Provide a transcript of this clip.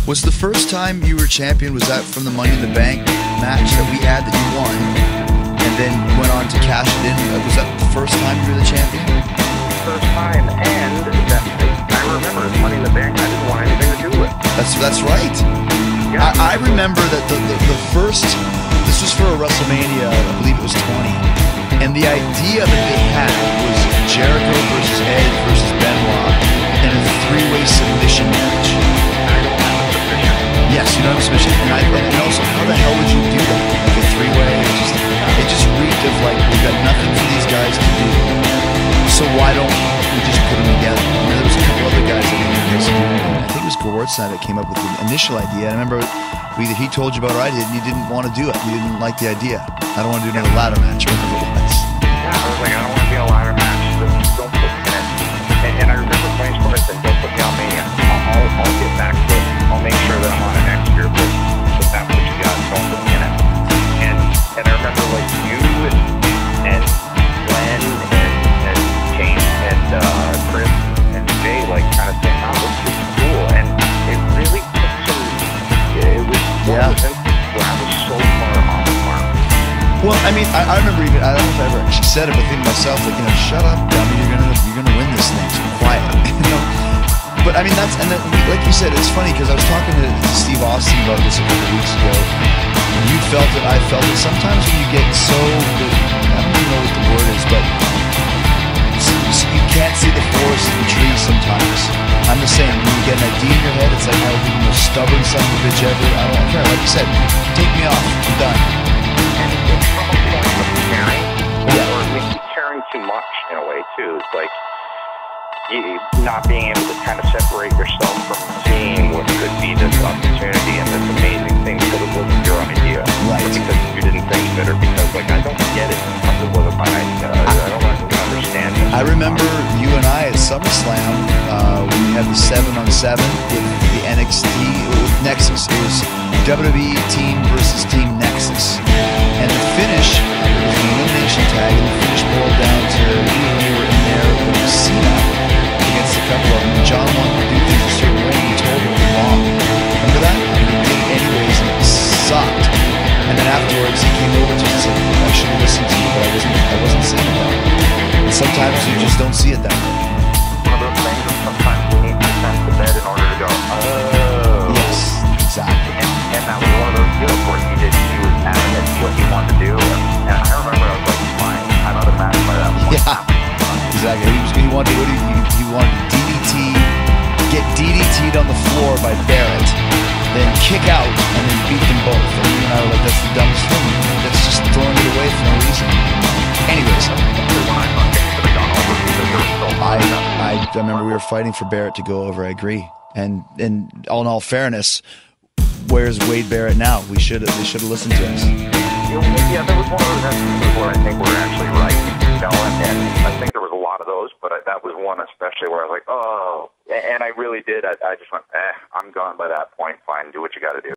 Was the first time you were champion, was that from the Money in the Bank match that we had that you won, and then went on to cash it in? Was that the first time you were the champion? First time, and that, I remember Money in the Bank, I didn't want anything to do with it. That's right. Yeah. I remember that the first, this was for a WrestleMania, I believe it was 20, and the idea that they had was Jericho versus Edge versus Benoit in a three-way submission match. Yes, you know, submission, and also, how the hell would you do that? Like a three-way, it just reeked of like, we've got nothing for these guys to do, so why don't we just put them together? I mean, there was a couple other guys that I think it was Gordon that came up with the initial idea, and I remember either he told you about it or I did, and you didn't want to do it, you didn't like the idea. I don't want to do another ladder match, or whatever it was. Yeah, I was like, I don't want to be a ladder match, just don't put me in it. And I remember Tony's point said, don't put me on Mania. I'll get back to it. I'll make sure that I'm on it next year, but that's what you got, don't put me in it. And I remember like you and Glenn and James and Chris and Jay like kind of saying, oh, this is cool. And it really took some, it was one of the things where I was so far off the mark. Well, I mean, I remember even, I don't know if I ever actually said it, but thinking to myself, like, you know, shut up, dummy, you're gonna win this thing, so quiet, you know? But I mean, that's, and then, like you said, it's funny, because I was talking to Steve Austin about this a couple weeks ago, and you felt it, I felt it. Sometimes when you get so, I don't even know what the word is, but you can't see the forest in the trees sometimes. I'm just saying, when you get an idea in your head, it's like, how the most stubborn son of a bitch ever, I don't care, like you said, take me off, I'm done. And it's from a point of caring, or maybe caring too much in a way, too. It's like, you not being able to kind of separate yourself from seeing what could be this opportunity and this amazing thing because it wasn't your idea. Right. Or because you didn't think of it, or because, like, I don't get it because it wasn't my idea. I don't understand it. I remember you and I at SummerSlam, when we had the 7-on-7 with the NXT, with Nexus. It was WWE Team versus Team Nexus. And the finish, it was an elimination tag, and the finish boiled down to you and me were in there with Cena against a couple of them. And John wanted to do things a certain way, and he told him it was wrong. Remember that? And he did it anyways, and it sucked. And then afterwards, he came over to us and said, I should have listened to you, but I wasn't seeing it that way. And sometimes you just don't see it that way. One of those things that sometimes you need to send to bed in order to go, oh. Yes, exactly. And that was one of those deals where he was adamant what he wanted to do. And I remember I was like, fine, I'm out of match by that point. Yeah, exactly. He wanted DDT, get DDT'd on the floor by Barrett, then kick out, and then beat them both. And you and I were like, that's the dumbest thing. That's just throwing it away for no reason. Anyways, I remember we were fighting for Barrett to go over. I agree. And in all fairness, where's Wade Barrett now? They should have listened to us. Yeah, there was one of those instances where I think we're actually right. You know, and I think there was a lot of those, but that was one especially where I was like, oh. And I really did. I just went, I'm gone by that point. Fine, do what you got to do.